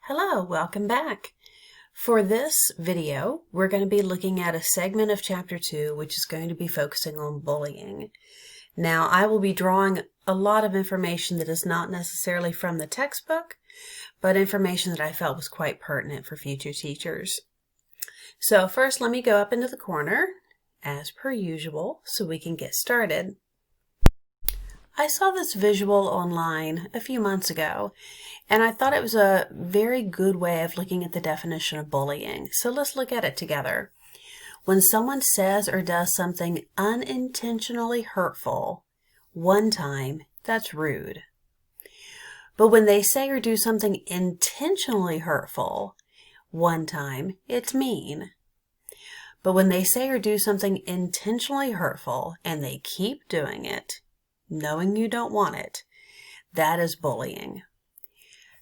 Hello, welcome back. For this video, we're going to be looking at a segment of Chapter 2, which is going to be focusing on bullying. Now, I will be drawing a lot of information that is not necessarily from the textbook, but information that I felt was quite pertinent for future teachers. So first, let me go up into the corner, as per usual, so we can get started. I saw this visual online a few months ago, and I thought it was a very good way of looking at the definition of bullying. So let's look at it together. When someone says or does something unintentionally hurtful one time, that's rude. But when they say or do something intentionally hurtful one time, it's mean. But when they say or do something intentionally hurtful and they keep doing it, knowing you don't want it, that is bullying.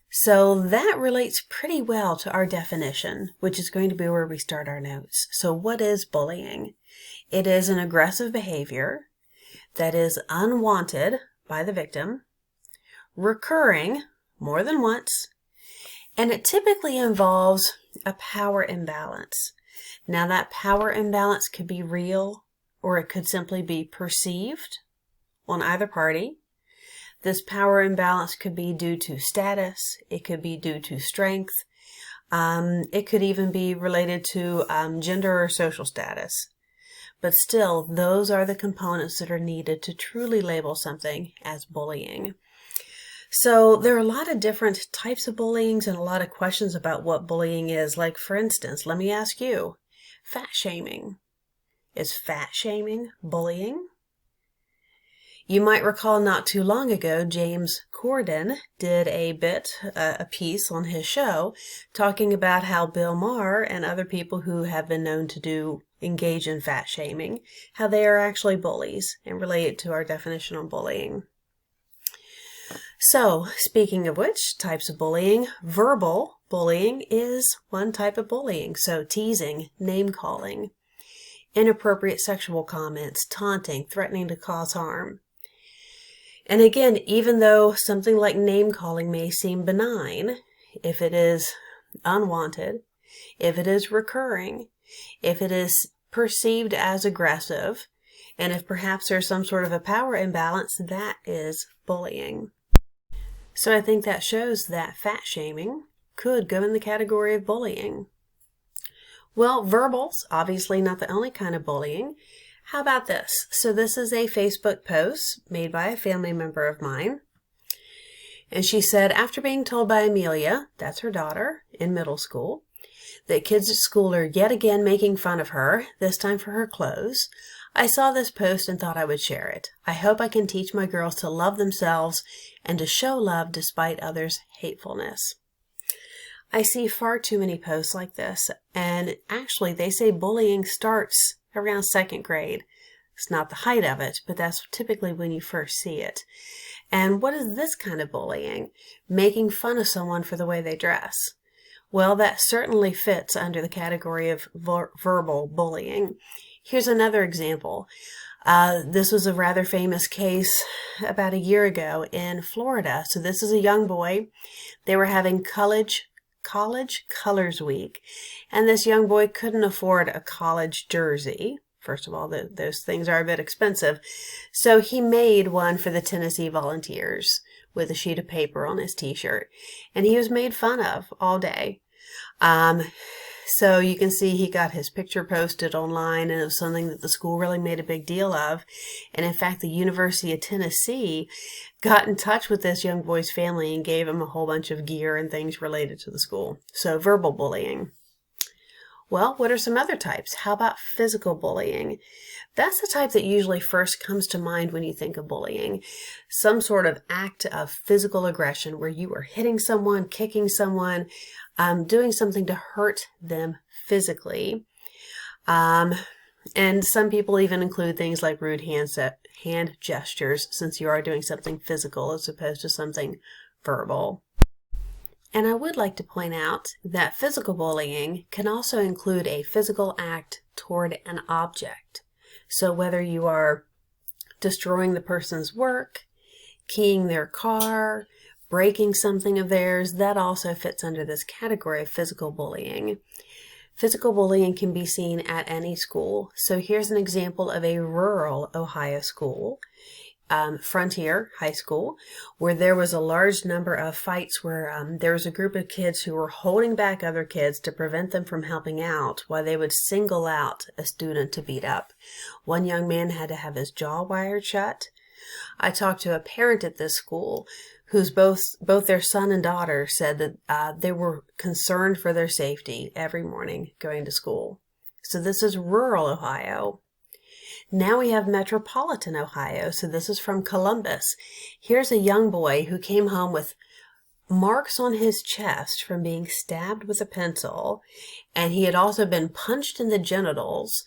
So that relates pretty well to our definition, which is going to be where we start our notes. So what is bullying? It is an aggressive behavior that is unwanted by the victim, recurring more than once, and it typically involves a power imbalance. Now that power imbalance could be real, or it could simply be perceived on either party. This power imbalance could be due to status, it could be due to strength, it could even be related to gender or social status. But still, those are the components that are needed to truly label something as bullying. So there are a lot of different types of bullying and a lot of questions about what bullying is. Like, for instance, let me ask you, fat shaming. Is fat shaming bullying? You might recall not too long ago, James Corden did a piece on his show talking about how Bill Maher and other people who have been known to engage in fat shaming, how they are actually bullies and related to our definition on bullying. So, speaking of which types of bullying, verbal bullying is one type of bullying. So teasing, name calling, inappropriate sexual comments, taunting, threatening to cause harm. And again, even though something like name calling may seem benign, if it is unwanted, if it is recurring, if it is perceived as aggressive, and if perhaps there's some sort of a power imbalance, that is bullying. So I think that shows that fat shaming could go in the category of bullying. Well, verbal's obviously not the only kind of bullying. How about this? So this is a Facebook post made by a family member of mine. And she said, after being told by Amelia, that's her daughter, in middle school, that kids at school are yet again making fun of her, this time for her clothes, I saw this post and thought I would share it. I hope I can teach my girls to love themselves and to show love despite others' hatefulness. I see far too many posts like this, and actually they say bullying starts around second grade. It's not the height of it, but that's typically when you first see it. And what is this kind of bullying? Making fun of someone for the way they dress. Well, that certainly fits under the category of verbal bullying. Here's another example. This was a rather famous case about a year ago in Florida. So this is a young boy. They were having College Colors Week, and this young boy couldn't afford a college jersey. First of all, those things are a bit expensive. So he made one for the Tennessee Volunteers with a sheet of paper on his t-shirt, and he was made fun of all day. So you can see he got his picture posted online, and it was something that the school really made a big deal of. And in fact, the University of Tennessee got in touch with this young boy's family and gave him a whole bunch of gear and things related to the school. So verbal bullying. Well, what are some other types? How about physical bullying? That's the type that usually first comes to mind when you think of bullying. Some sort of act of physical aggression where you are hitting someone, kicking someone, doing something to hurt them physically. And some people even include things like rude hand gestures, since you are doing something physical as opposed to something verbal. And I would like to point out that physical bullying can also include a physical act toward an object. So whether you are destroying the person's work, keying their car, breaking something of theirs, that also fits under this category of physical bullying. Physical bullying can be seen at any school. So here's an example of a rural Ohio school, Frontier High School, where there was a large number of fights where there was a group of kids who were holding back other kids to prevent them from helping out while they would single out a student to beat up. One young man had to have his jaw wired shut. I talked to a parent at this school whose both their son and daughter said that they were concerned for their safety every morning going to school. So this is rural Ohio. Now we have metropolitan Ohio. So this is from Columbus. Here's a young boy who came home with marks on his chest from being stabbed with a pencil, and he had also been punched in the genitals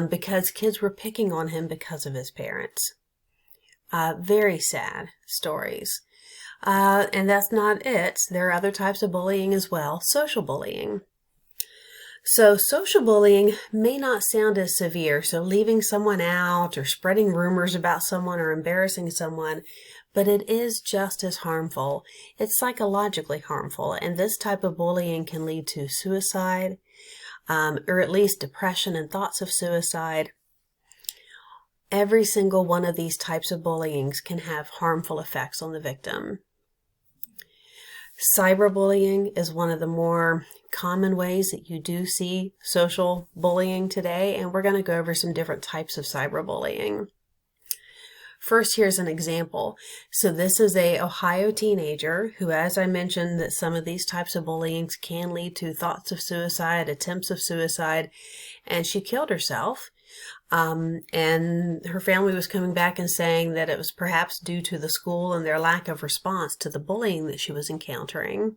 because kids were picking on him because of his parents. Very sad stories. And that's not it. There are other types of bullying as well. Social bullying. So social bullying may not sound as severe, so leaving someone out or spreading rumors about someone or embarrassing someone, but it is just as harmful. It's psychologically harmful, and this type of bullying can lead to suicide, or at least depression and thoughts of suicide. Every single one of these types of bullying can have harmful effects on the victim. Cyberbullying is one of the more common ways that you do see social bullying today, and we're going to go over some different types of cyberbullying. First, here's an example. So this is a Ohio teenager who, as I mentioned, that some of these types of bullying can lead to thoughts of suicide, attempts of suicide, and she killed herself. And her family was coming back and saying that it was perhaps due to the school and their lack of response to the bullying that she was encountering.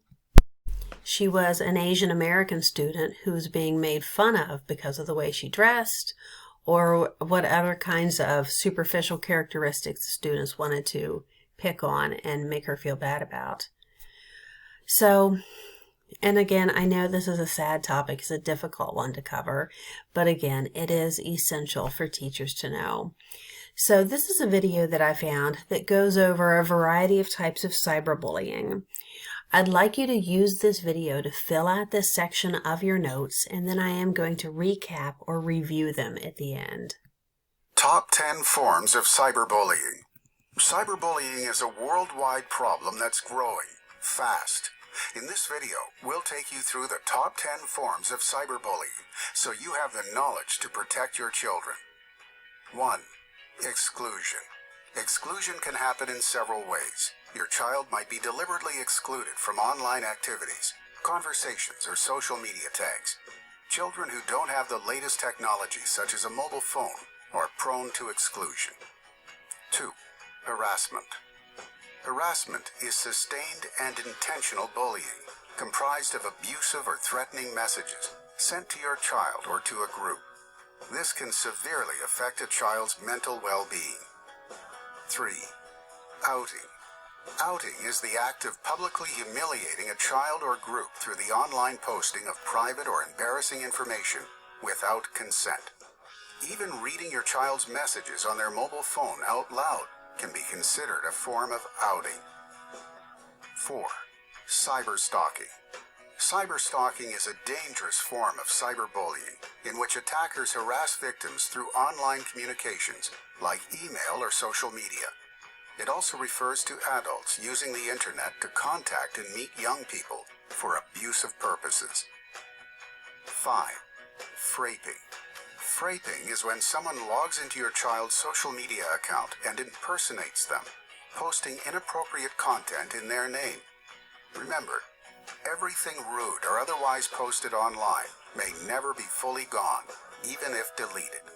She was an Asian American student who was being made fun of because of the way she dressed or what other kinds of superficial characteristics the students wanted to pick on and make her feel bad about. So, and again, I know this is a sad topic, it's a difficult one to cover, but again, it is essential for teachers to know. So this is a video that I found that goes over a variety of types of cyberbullying. I'd like you to use this video to fill out this section of your notes, and then I am going to recap or review them at the end. Top 10 forms of cyberbullying. Cyberbullying is a worldwide problem that's growing fast. In this video, we'll take you through the top 10 forms of cyberbullying so you have the knowledge to protect your children. 1. Exclusion. Exclusion can happen in several ways. Your child might be deliberately excluded from online activities, conversations, or social media tags. Children who don't have the latest technology, such as a mobile phone, are prone to exclusion. 2. Harassment. Harassment is sustained and intentional bullying, comprised of abusive or threatening messages sent to your child or to a group. This can severely affect a child's mental well-being. 3. Outing. Outing is the act of publicly humiliating a child or group through the online posting of private or embarrassing information without consent. Even reading your child's messages on their mobile phone out loud can be considered a form of outing. 4. Cyberstalking. Cyberstalking is a dangerous form of cyberbullying in which attackers harass victims through online communications like email or social media. It also refers to adults using the internet to contact and meet young people for abusive purposes. 5. Fraping. Fraping is when someone logs into your child's social media account and impersonates them, posting inappropriate content in their name. Remember, everything rude or otherwise posted online may never be fully gone, even if deleted.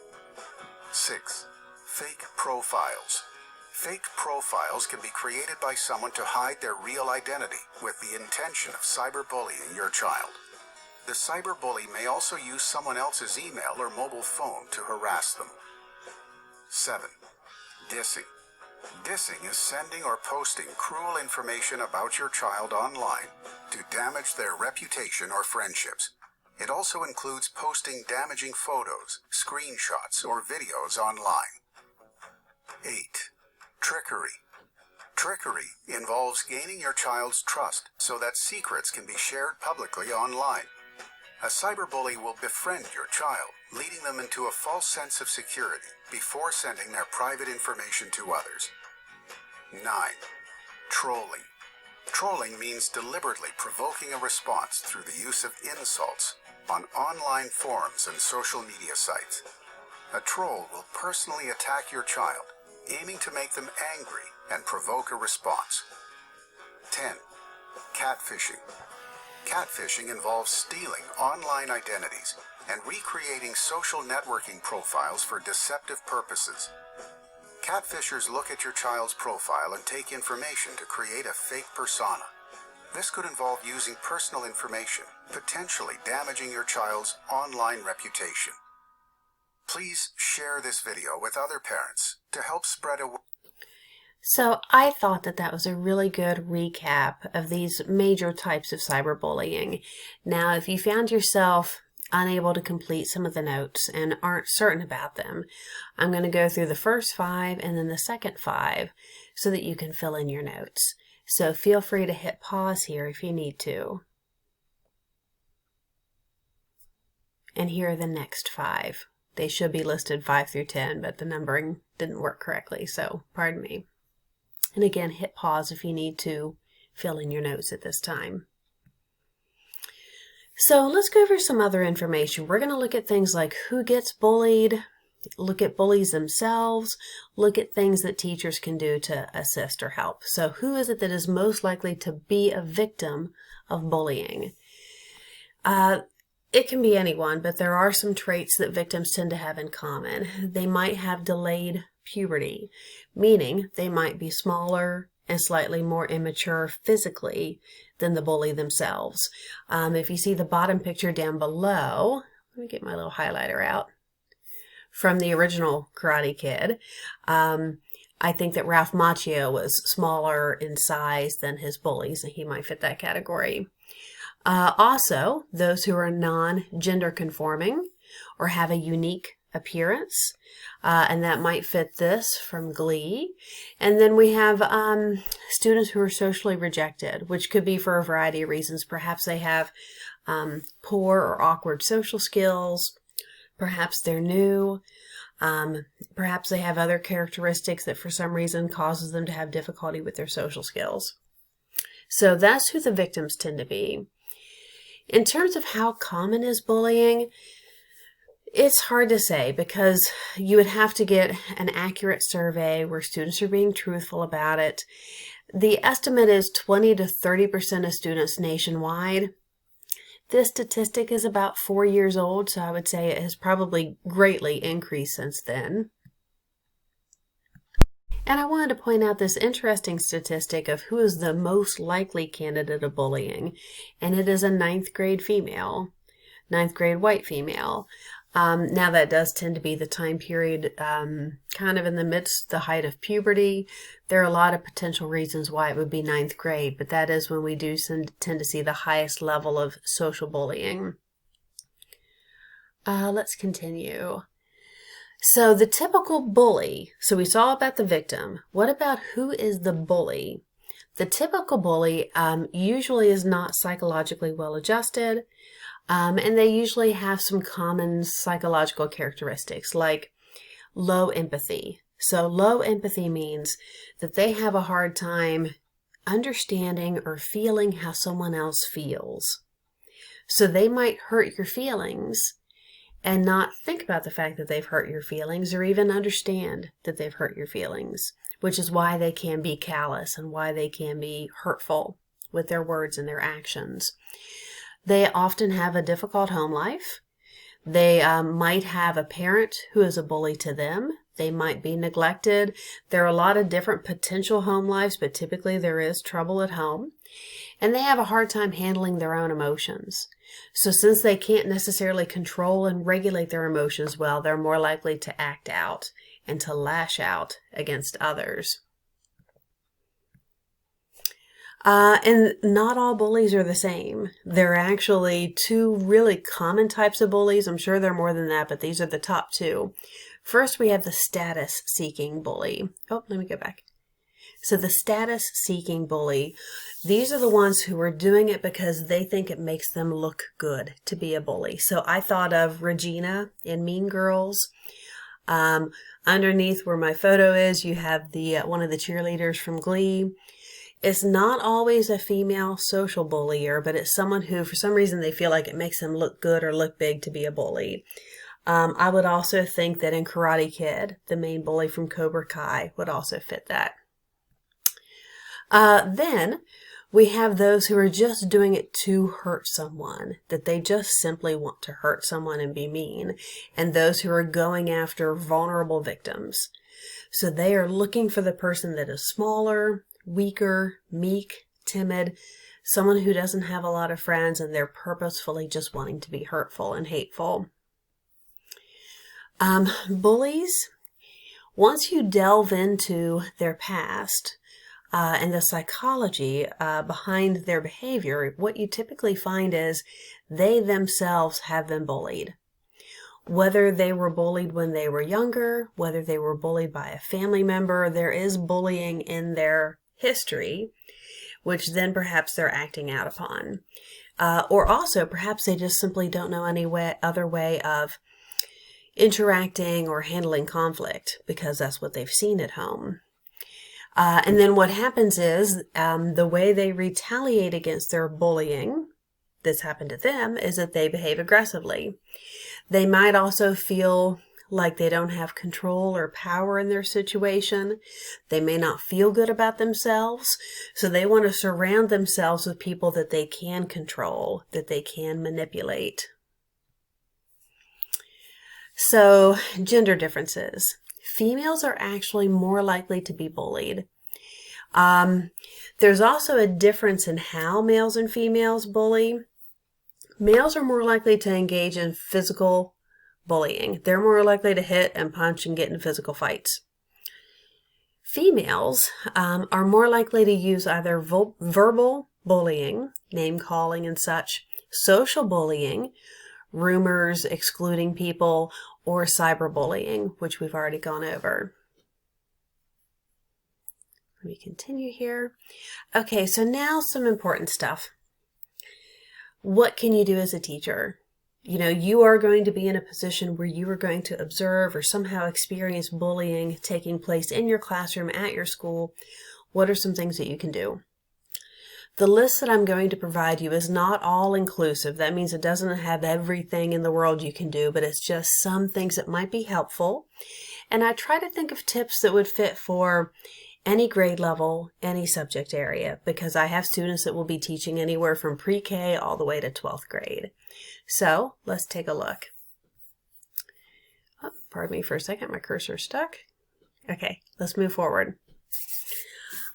6. Fake profiles. Fake profiles can be created by someone to hide their real identity with the intention of cyberbullying your child. The cyberbully may also use someone else's email or mobile phone to harass them. 7. Dissing. Dissing is sending or posting cruel information about your child online to damage their reputation or friendships. It also includes posting damaging photos, screenshots, or videos online. 8. Trickery. Trickery involves gaining your child's trust so that secrets can be shared publicly online. A cyberbully will befriend your child, leading them into a false sense of security before sending their private information to others. 9. Trolling. Trolling means deliberately provoking a response through the use of insults on online forums and social media sites. A troll will personally attack your child, aiming to make them angry and provoke a response. 10. Catfishing. Catfishing involves stealing online identities and recreating social networking profiles for deceptive purposes. Catfishers look at your child's profile and take information to create a fake persona. This could involve using personal information, potentially damaging your child's online reputation. Please share this video with other parents to help spread awareness. So I thought that that was a really good recap of these major types of cyberbullying. Now, if you found yourself unable to complete some of the notes and aren't certain about them, I'm going to go through the first 5 and then the second 5 so that you can fill in your notes. So feel free to hit pause here if you need to. And here are the next 5. They should be listed 5 through 10, but the numbering didn't work correctly, so pardon me. And again, hit pause if you need to fill in your notes at this time. So let's go over some other information. We're going to look at things like who gets bullied, look at bullies themselves, look at things that teachers can do to assist or help. So who is it that is most likely to be a victim of bullying? It can be anyone, but there are some traits that victims tend to have in common. They might have delayed puberty, meaning they might be smaller and slightly more immature physically than the bully themselves. If you see the bottom picture down below, let me get my little highlighter out, from the original Karate Kid, I think that Ralph Macchio was smaller in size than his bullies, and he might fit that category. Also, those who are non-gender conforming or have a unique appearance, and that might fit this from Glee. And then we have students who are socially rejected, which could be for a variety of reasons. Perhaps they have poor or awkward social skills. Perhaps they're new. Perhaps they have other characteristics that for some reason causes them to have difficulty with their social skills. So that's who the victims tend to be. In terms of how common is bullying, it's hard to say because you would have to get an accurate survey where students are being truthful about it. The estimate is 20 to 30% of students nationwide. This statistic is about 4 years old, so I would say it has probably greatly increased since then. And I wanted to point out this interesting statistic of who is the most likely candidate of bullying, and it is a 9th grade female, 9th grade white female. Now that does tend to be the time period kind of in the midst, the height of puberty. There are a lot of potential reasons why it would be 9th grade, but that is when we do tend to see the highest level of social bullying. Let's continue. So the typical bully, so we saw about the victim. What about who is the bully? The typical bully usually is not psychologically well adjusted. And they usually have some common psychological characteristics like low empathy. So low empathy means that they have a hard time understanding or feeling how someone else feels. So they might hurt your feelings and not think about the fact that they've hurt your feelings or even understand that they've hurt your feelings, which is why they can be callous and why they can be hurtful with their words and their actions. They often have a difficult home life. They might have a parent who is a bully to them. They might be neglected. There are a lot of different potential home lives, but typically there is trouble at home. And they have a hard time handling their own emotions. So since they can't necessarily control and regulate their emotions well, they're more likely to act out and to lash out against others. And not all bullies are the same. There are actually 2 really common types of bullies. I'm sure there are more than that, but these are the top 2. First, we have the status-seeking bully. Oh, let me go back. So the status-seeking bully, these are the ones who are doing it because they think it makes them look good to be a bully. So I thought of Regina in Mean Girls. Underneath where my photo is, you have the one of the cheerleaders from Glee. It's not always a female social bullier, but it's someone who, for some reason, they feel like it makes them look good or look big to be a bully. I would also think that in Karate Kid, the main bully from Cobra Kai would also fit that. Then we have those who are just doing it to hurt someone, that they just simply want to hurt someone and be mean, and those who are going after vulnerable victims. So they are looking for the person that is smaller, weaker, meek, timid, someone who doesn't have a lot of friends, and they're purposefully just wanting to be hurtful and hateful. Bullies, once you delve into their past and the psychology behind their behavior, what you typically find is they themselves have been bullied. Whether they were bullied when they were younger, whether they were bullied by a family member, there is bullying in their history, which then perhaps they're acting out upon. Or also, perhaps they just simply don't know any other way of interacting or handling conflict because that's what they've seen at home. And then what happens is the way they retaliate against their bullying that's happened to them is that they behave aggressively. They might also feel like they don't have control or power in their situation. They may not feel good about themselves, so they want to surround themselves with people that they can control, that they can manipulate. So, gender differences. Females are actually more likely to be bullied. There's also a difference in how males and females bully. Males are more likely to engage in physical bullying. They're more likely to hit and punch and get in physical fights. Females are more likely to use either verbal bullying, name calling and such, social bullying, rumors, excluding people, or cyberbullying, which we've already gone over. Let me continue here. Okay, so now some important stuff. What can you do as a teacher? You know, you are going to be in a position where you are going to observe or somehow experience bullying taking place in your classroom, at your school. What are some things that you can do? The list that I'm going to provide you is not all inclusive. That means it doesn't have everything in the world you can do, but it's just some things that might be helpful. And I try to think of tips that would fit for any grade level, any subject area, because I have students that will be teaching anywhere from pre-K all the way to 12th grade. So let's take a look. Oh, pardon me for a second, my cursor's stuck. Okay, let's move forward.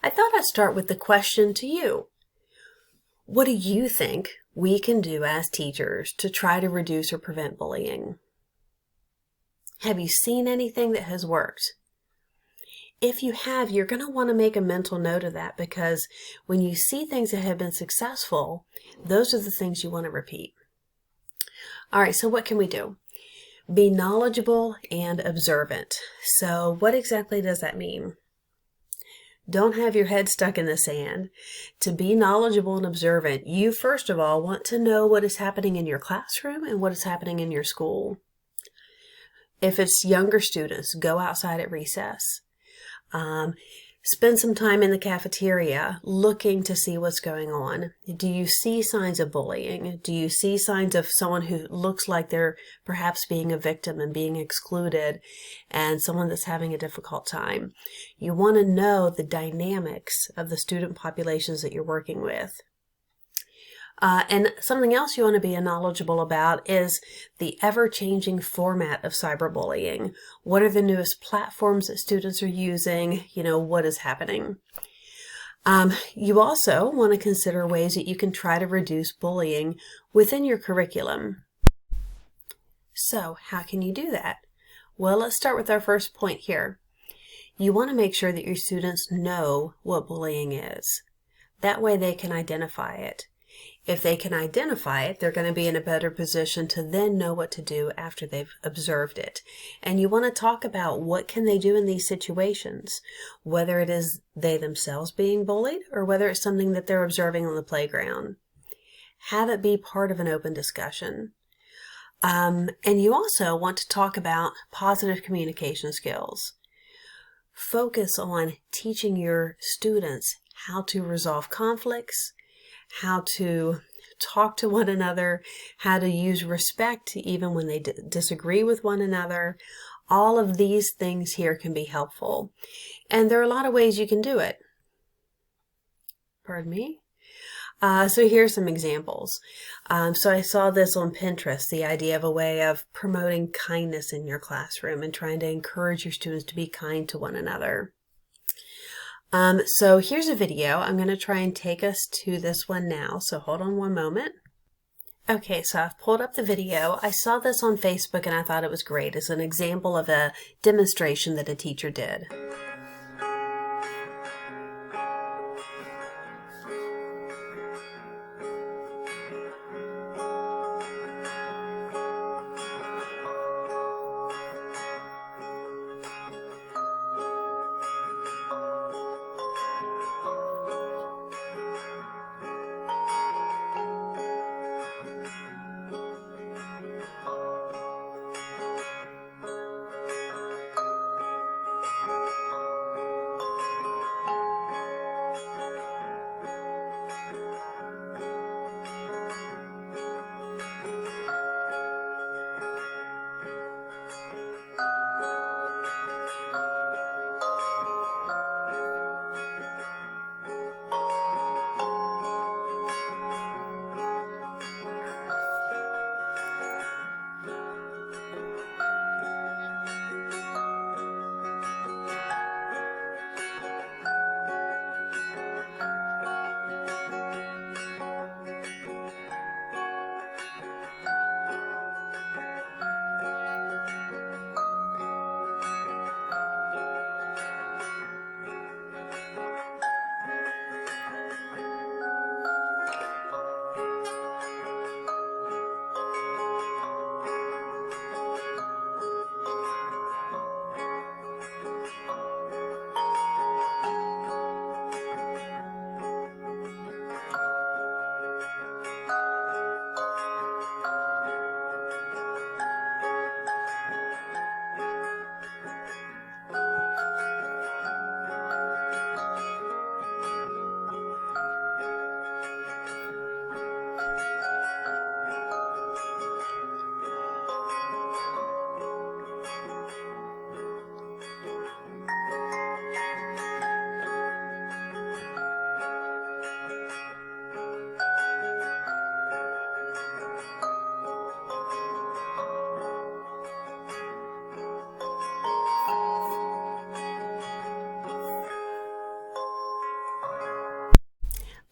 I thought I'd start with the question to you. What do you think we can do as teachers to try to reduce or prevent bullying? Have you seen anything that has worked? If you have, you're going to want to make a mental note of that, because when you see things that have been successful, those are the things you want to repeat. All right, so what can we do? Be knowledgeable and observant. So what exactly does that mean? Don't have your head stuck in the sand. To be knowledgeable and observant, you first of all want to know what is happening in your classroom and what is happening in your school. If it's younger students, go outside at recess. Spend some time in the cafeteria looking to see what's going on. Do you see signs of bullying? Do you see signs of someone who looks like they're perhaps being a victim and being excluded, and someone that's having a difficult time? You want to know the dynamics of the student populations that you're working with. And something else you want to be knowledgeable about is the ever-changing format of cyberbullying. What are the newest platforms that students are using? You know, what is happening? You also want to consider ways that you can try to reduce bullying within your curriculum. So, how can you do that? Well, let's start with our first point here. You want to make sure that your students know what bullying is. That way they can identify it. If they can identify it, they're going to be in a better position to then know what to do after they've observed it. And you want to talk about what can they do in these situations, whether it is they themselves being bullied or whether it's something that they're observing on the playground. Have it be part of an open discussion. And you also want to talk about positive communication skills. Focus on teaching your students how to resolve conflicts, how to talk to one another, how to use respect even when they disagree with one another. All of these things here can be helpful. And there are a lot of ways you can do it. Pardon me? So here's some examples. So I saw this on Pinterest, the idea of a way of promoting kindness in your classroom and trying to encourage your students to be kind to one another. So here's a video. I'm going to try and take us to this one now. So hold on one moment. Okay, so I've pulled up the video. I saw this on Facebook and I thought it was great. It's an example of a demonstration that a teacher did.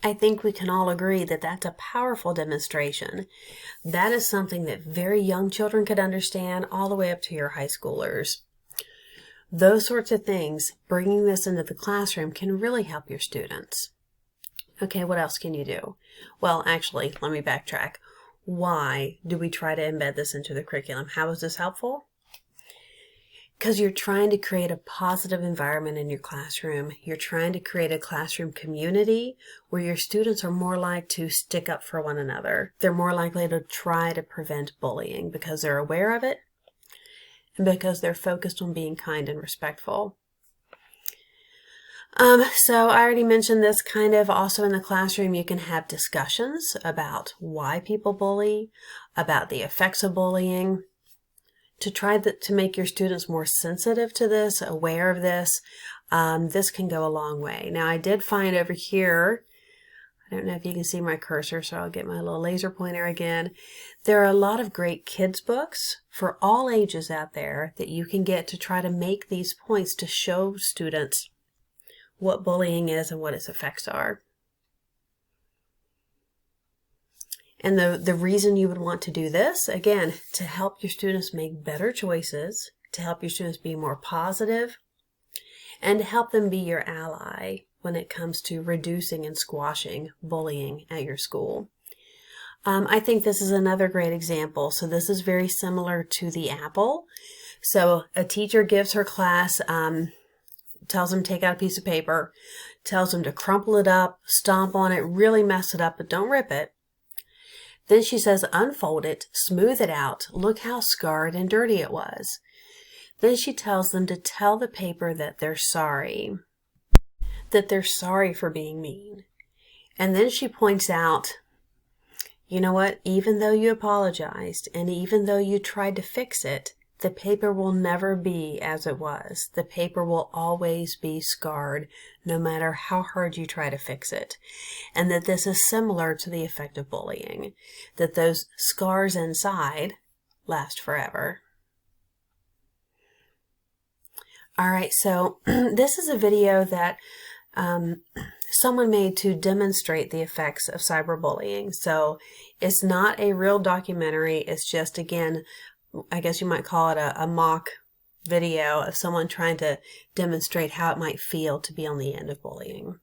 I think we can all agree that that's a powerful demonstration. That is something that very young children could understand all the way up to your high schoolers. Those sorts of things, bringing this into the classroom can really help your students. Okay, what else can you do? Well, actually, let me backtrack. Why do we try to embed this into the curriculum? How is this helpful? Because you're trying to create a positive environment in your classroom. You're trying to create a classroom community where your students are more likely to stick up for one another. They're more likely to try to prevent bullying because they're aware of it and because they're focused on being kind and respectful. So I already mentioned this kind of also in the classroom. You can have discussions about why people bully, about the effects of bullying, to try to make your students more sensitive to this, aware of this. This can go a long way. Now, I did find over here, I don't know if you can see my cursor, so I'll get my little laser pointer again. There are a lot of great kids books for all ages out there that you can get to try to make these points to show students what bullying is and what its effects are. And the reason you would want to do this, again, to help your students make better choices, to help your students be more positive, and to help them be your ally when it comes to reducing and squashing bullying at your school. I think this is another great example. So this is very similar to the apple. So a teacher gives her class, tells them to take out a piece of paper, tells them to crumple it up, stomp on it, really mess it up, but don't rip it. Then she says, unfold it, smooth it out, look how scarred and dirty it was. Then she tells them to tell the paper that they're sorry for being mean. And then she points out, you know what, even though you apologized and even though you tried to fix it, the paper will never be as it was. The paper will always be scarred, no matter how hard you try to fix it. And that this is similar to the effect of bullying, that those scars inside last forever. All right, so this is a video that someone made to demonstrate the effects of cyberbullying. So it's not a real documentary. It's just, again, I guess you might call it a mock video of someone trying to demonstrate how it might feel to be on the end of bullying.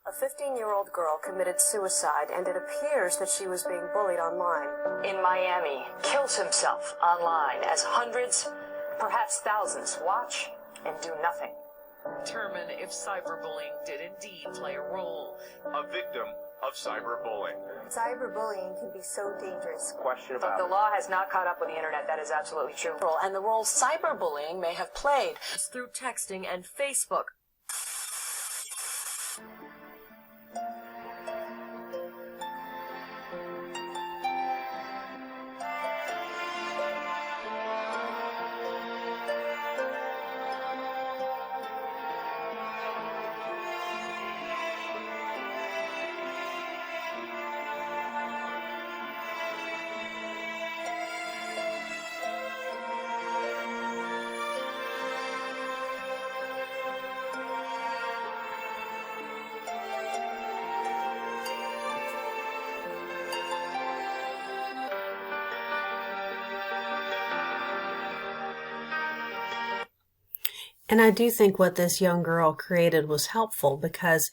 A 15-year-old girl committed suicide, and it appears that she was being bullied online. In Miami, kills himself online as hundreds, perhaps thousands, watch and do nothing. Determine if cyberbullying did indeed play a role. A victim of cyberbullying. Cyberbullying can be so dangerous. Question But about the law has not caught up with the internet. That is absolutely true. And the role cyberbullying may have played Through texting and Facebook. And I do think what this young girl created was helpful, because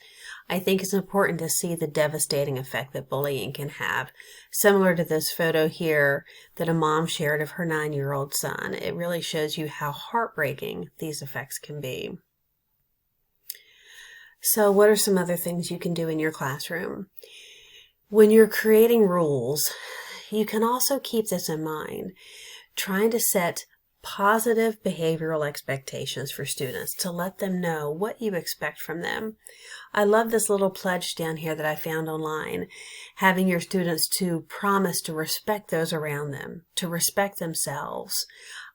I think it's important to see the devastating effect that bullying can have. Similar to this photo here that a mom shared of her 9-year-old son. It really shows you how heartbreaking these effects can be. So what are some other things you can do in your classroom? When you're creating rules, you can also keep this in mind, trying to set positive behavioral expectations for students to let them know what you expect from them. I love this little pledge down here that I found online, having your students to promise to respect those around them, to respect themselves,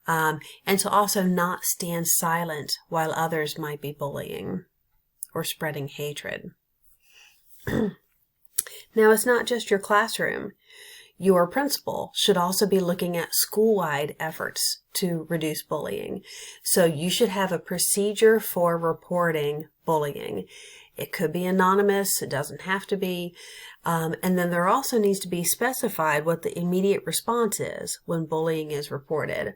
and to also not stand silent while others might be bullying or spreading hatred. Now, it's not just your classroom. Your principal should also be looking at school-wide efforts to reduce bullying. So you should have a procedure for reporting bullying. It could be anonymous, it doesn't have to be. And then there also needs to be specified what the immediate response is when bullying is reported.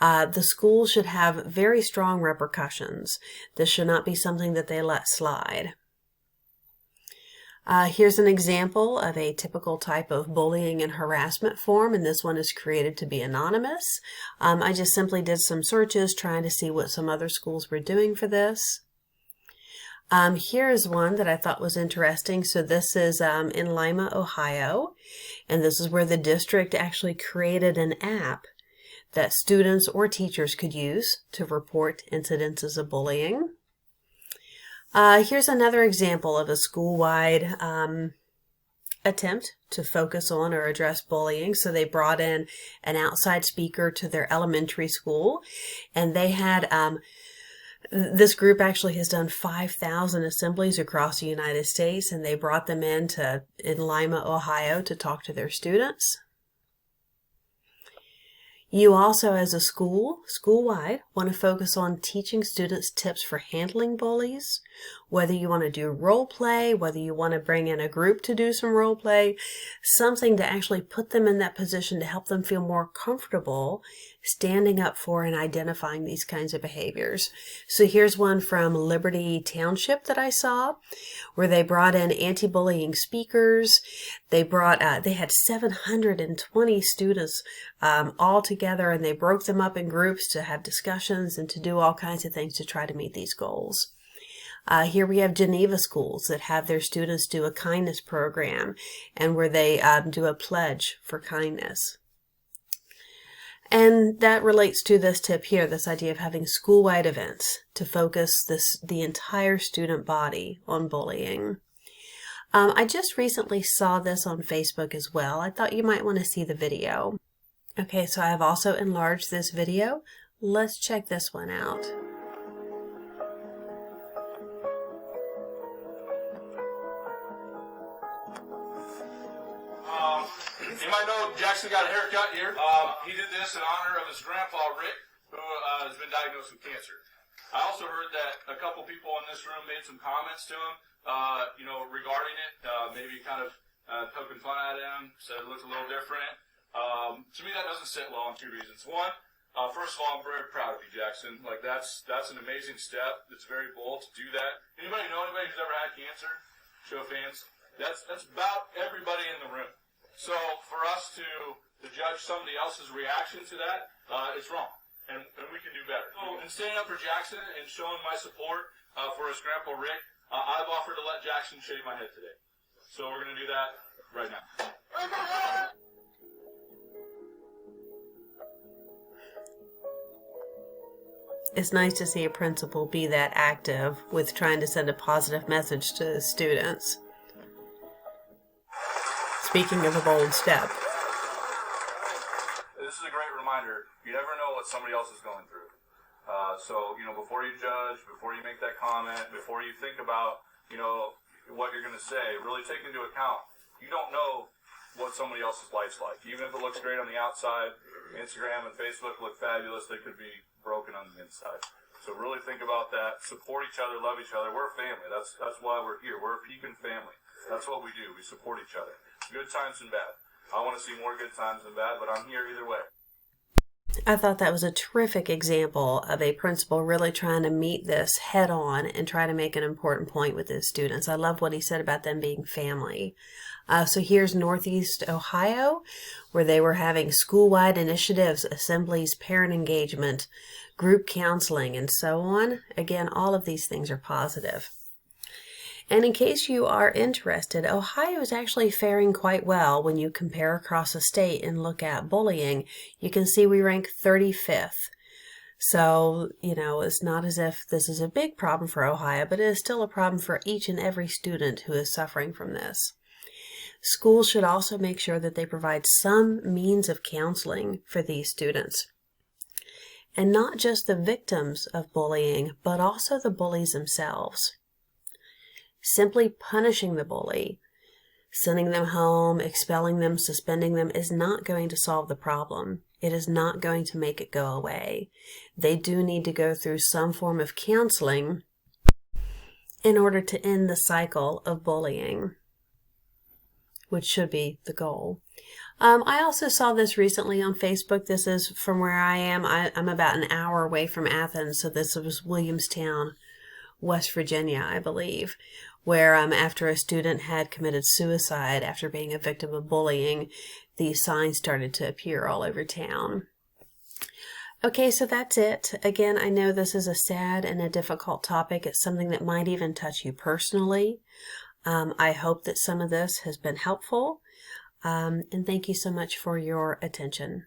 The school should have very strong repercussions. This should not be something that they let slide. Here's an example of a typical type of bullying and harassment form, and this one is created to be anonymous. I just simply did some searches trying to see what some other schools were doing for this. Here is one that I thought was interesting. So this is in Lima, Ohio, and this is where the district actually created an app that students or teachers could use to report incidences of bullying. Here's another example of a school-wide attempt to focus on or address bullying. So they brought in an outside speaker to their elementary school, and they had, this group actually has done 5,000 assemblies across the United States, and they brought them in Lima, Ohio to talk to their students. You also, as a school-wide, want to focus on teaching students tips for handling bullies, Whether you want to do role play, whether you want to bring in a group to do some role play, something to actually put them in that position to help them feel more comfortable standing up for and identifying these kinds of behaviors. So here's one from Liberty Township that I saw, where they brought in anti-bullying speakers. They had 720 students all together, and they broke them up in groups to have discussions and to do all kinds of things to try to meet these goals. Here we have Geneva schools that have their students do a kindness program, and where they do a pledge for kindness. And that relates to this tip here, this idea of having school-wide events to focus the entire student body on bullying. I just recently saw this on Facebook as well. I thought you might want to see the video. Okay, so I have also enlarged this video. Let's check this one out. You might know Jackson got a haircut here. He did this in honor of his grandpa, Rick, who has been diagnosed with cancer. I also heard that a couple people in this room made some comments to him, regarding it, maybe kind of poking fun at him, said it looked a little different. To me, that doesn't sit well on two reasons. One, first of all, I'm very proud of you, Jackson. Like, that's an amazing step. It's very bold to do that. Anybody know anybody who's ever had cancer? Show of hands. That's about everybody in the room. So for us to judge somebody else's reaction to that, it's wrong, and we can do better. So in standing up for Jackson and showing my support for his grandpa Rick, I've offered to let Jackson shave my head today. So we're going to do that right now. It's nice to see a principal be that active with trying to send a positive message to students. Speaking of a bold step. This is a great reminder. You never know what somebody else is going through. So, before you judge, before you make that comment, before you think about, what you're going to say, really take into account. You don't know what somebody else's life's like. Even if it looks great on the outside, Instagram and Facebook look fabulous, they could be broken on the inside. So really think about that. Support each other, love each other. We're a family. That's why we're here. We're a Pekin family. That's what we do. We support each other. Good times and bad. I want to see more good times than bad, but I'm here either way. I thought that was a terrific example of a principal really trying to meet this head on and try to make an important point with his students. I love what he said about them being family. So here's Northeast Ohio, where they were having school-wide initiatives, assemblies, parent engagement, group counseling, and so on. Again, all of these things are positive. And in case you are interested, Ohio is actually faring quite well when you compare across the state and look at bullying. You can see we rank 35th. So, it's not as if this is a big problem for Ohio, but it is still a problem for each and every student who is suffering from this. Schools should also make sure that they provide some means of counseling for these students. And not just the victims of bullying, but also the bullies themselves. Simply punishing the bully, sending them home, expelling them, suspending them is not going to solve the problem. It is not going to make it go away. They do need to go through some form of counseling in order to end the cycle of bullying, which should be the goal. I also saw this recently on Facebook. This is from where I am. I'm about an hour away from Athens, so this was Williamstown, West Virginia, I believe, where after a student had committed suicide after being a victim of bullying, these signs started to appear all over town. Okay, so that's it. Again, I know this is a sad and a difficult topic. It's something that might even touch you personally. I hope that some of this has been helpful. And thank you so much for your attention.